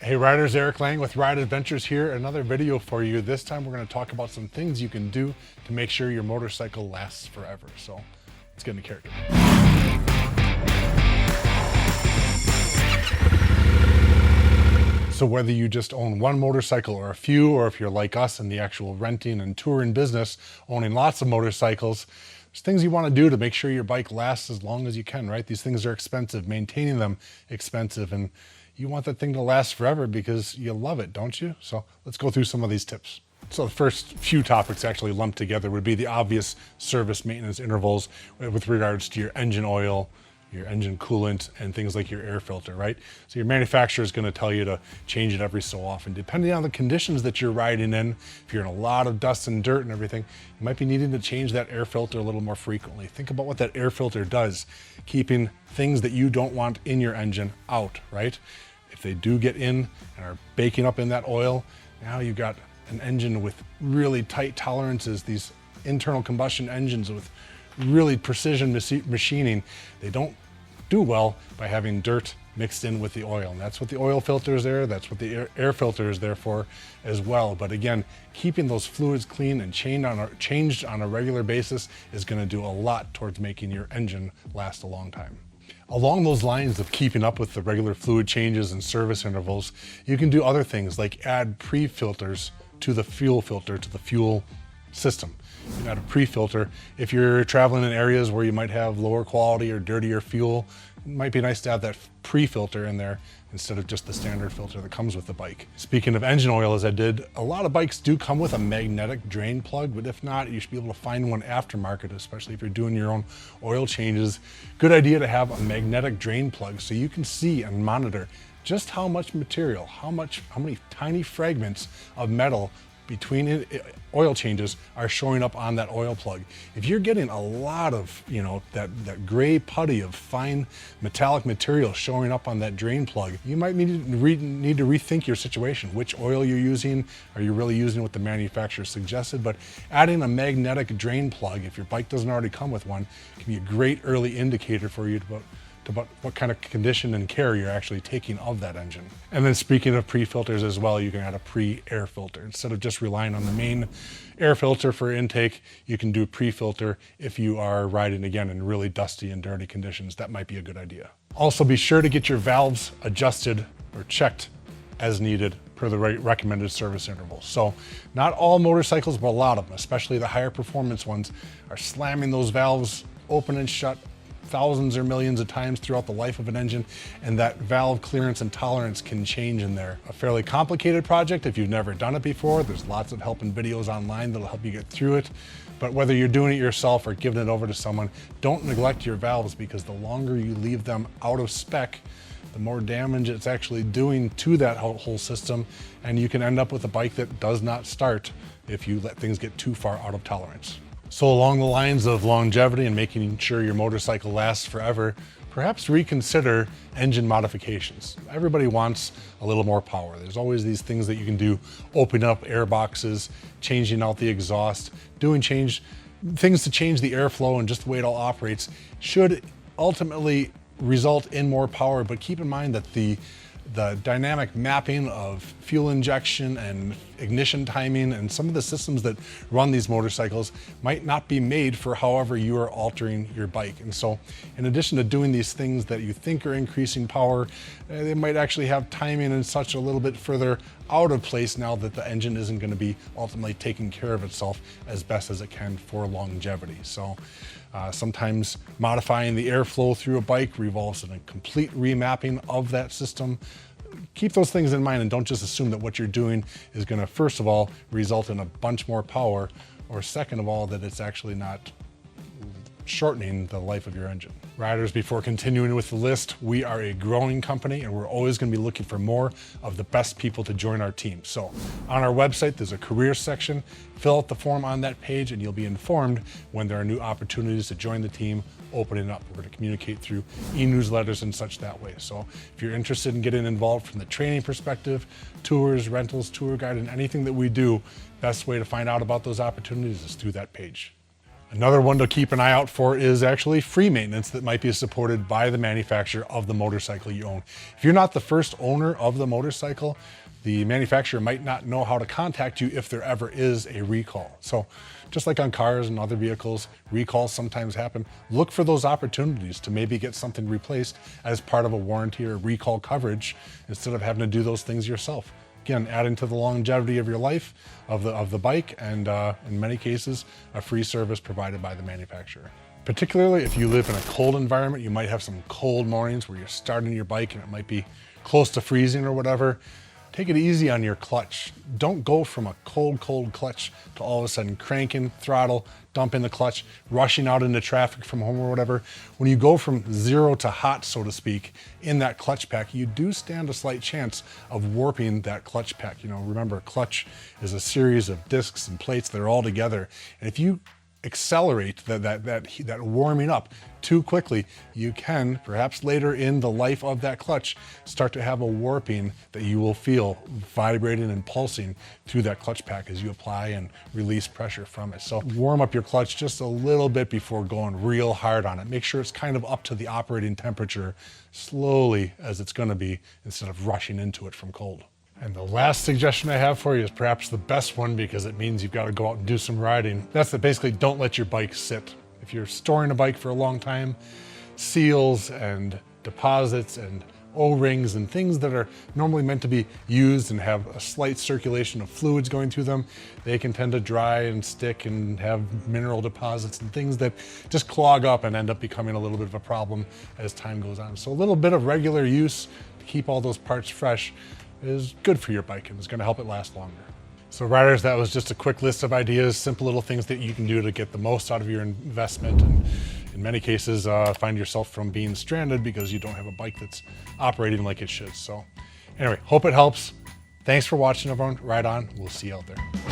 Hey riders, Eric Lange with Ride Adventures here. Another video for you. This time we're going to talk about some things you can do to make sure your motorcycle lasts forever. So let's get into character. So whether you just own one motorcycle or a few, or if you're like us in the actual renting and touring business, owning lots of motorcycles, there's things you want to do to make sure your bike lasts as long as you can, right? These things are expensive, maintaining them expensive, and you want that thing to last forever because you love it, don't you? So let's go through some of these tips. So the first few topics actually lumped together would be the obvious service maintenance intervals with regards to your engine oil, your engine coolant, and things like your air filter, right? So your manufacturer is going to tell you to change it every so often. Depending on the conditions that you're riding in, if you're in a lot of dust and dirt and everything, you might be needing to change that air filter a little more frequently. Think about what that air filter does, keeping things that you don't want in your engine out, right? If they do get in and are baking up in that oil, now you've got an engine with really tight tolerances, these internal combustion engines with really precision machining. They don't do well by having dirt mixed in with the oil, and that's what the oil filter is there, that's what the air filter is there for as well. But again, keeping those fluids clean and changed on a regular basis is going to do a lot towards making your engine last a long time. Along those lines of keeping up with the regular fluid changes and service intervals, you can do other things like add pre-filters to the fuel filter, to the fuel system. You can add a pre-filter. If you're traveling in areas where you might have lower quality or dirtier fuel, it might be nice to have that pre-filter in there instead of just the standard filter that comes with the bike. Speaking of engine oil, as I did, a lot of bikes do come with a magnetic drain plug, but if not, you should be able to find one aftermarket, especially if you're doing your own oil changes. Good idea to have a magnetic drain plug so you can see and monitor just how much material, how many tiny fragments of metal between oil changes are showing up on that oil plug. If you're getting a lot of, that gray putty of fine metallic material showing up on that drain plug, you might need to rethink your situation. Which oil you're using? Are you really using what the manufacturer suggested? But adding a magnetic drain plug, if your bike doesn't already come with one, can be a great early indicator for you about what kind of condition and care you're actually taking of that engine. And then speaking of pre-filters as well, you can add a pre-air filter. Instead of just relying on the main air filter for intake, you can do pre-filter if you are riding again in really dusty and dirty conditions. That might be a good idea. Also, be sure to get your valves adjusted or checked as needed per the recommended service intervals. So not all motorcycles, but a lot of them, especially the higher performance ones, are slamming those valves open and shut thousands or millions of times throughout the life of an engine, and that valve clearance and tolerance can change in there. A fairly complicated project if you've never done it before. There's lots of helping videos online that'll help you get through it. But whether you're doing it yourself or giving it over to someone, don't neglect your valves, because the longer you leave them out of spec, the more damage it's actually doing to that whole system, and you can end up with a bike that does not start if you let things get too far out of tolerance. So along the lines of longevity and making sure your motorcycle lasts forever, perhaps reconsider engine modifications. Everybody wants a little more power. There's always these things that you can do, opening up air boxes, changing out the exhaust, things to change the airflow and just the way it all operates should ultimately result in more power. But keep in mind that the dynamic mapping of fuel injection and ignition timing and some of the systems that run these motorcycles might not be made for however you are altering your bike. And so in addition to doing these things that you think are increasing power, they might actually have timing and such a little bit further out of place now that the engine isn't going to be ultimately taking care of itself as best as it can for longevity. So sometimes modifying the airflow through a bike revolves in a complete remapping of that system. Keep those things in mind and don't just assume that what you're doing is going to, first of all, result in a bunch more power, or second of all, that it's actually not shortening the life of your engine. Riders, before continuing with the list, we are a growing company and we're always going to be looking for more of the best people to join our team. So on our website, there's a career section. Fill out the form on that page and you'll be informed when there are new opportunities to join the team opening up. We're going to communicate through e-newsletters and such that way. So if you're interested in getting involved from the training perspective, tours, rentals, tour guide, and anything that we do, best way to find out about those opportunities is through that page. Another one to keep an eye out for is actually free maintenance that might be supported by the manufacturer of the motorcycle you own. If you're not the first owner of the motorcycle, the manufacturer might not know how to contact you if there ever is a recall. So just like on cars and other vehicles, recalls sometimes happen. Look for those opportunities to maybe get something replaced as part of a warranty or recall coverage instead of having to do those things yourself. Again, adding to the longevity of your life, of the bike, and in many cases, a free service provided by the manufacturer. Particularly if you live in a cold environment, you might have some cold mornings where you're starting your bike and it might be close to freezing or whatever. Take it easy on your clutch. Don't go from a cold clutch to all of a sudden cranking, throttle, dumping the clutch, rushing out into traffic from home or whatever. When you go from zero to hot, so to speak, in that clutch pack, you do stand a slight chance of warping that clutch pack. You know, remember, a clutch is a series of discs and plates that are all together. And if you accelerate that warming up too quickly, you can, perhaps later in the life of that clutch, start to have a warping that you will feel vibrating and pulsing through that clutch pack as you apply and release pressure from it. So warm up your clutch just a little bit before going real hard on it. Make sure it's kind of up to the operating temperature slowly as it's going to be instead of rushing into it from cold. And the last suggestion I have for you is perhaps the best one because it means you've got to go out and do some riding. That's that basically don't let your bike sit. If you're storing a bike for a long time, seals and deposits and O-rings and things that are normally meant to be used and have a slight circulation of fluids going through them, they can tend to dry and stick and have mineral deposits and things that just clog up and end up becoming a little bit of a problem as time goes on. So a little bit of regular use to keep all those parts fresh is good for your bike and is going to help it last longer. So riders, that was just a quick list of ideas, simple little things that you can do to get the most out of your investment, and in many cases find yourself from being stranded because you don't have a bike that's operating like it should. So anyway, hope it helps. Thanks for watching, everyone. Ride on. We'll see you out there.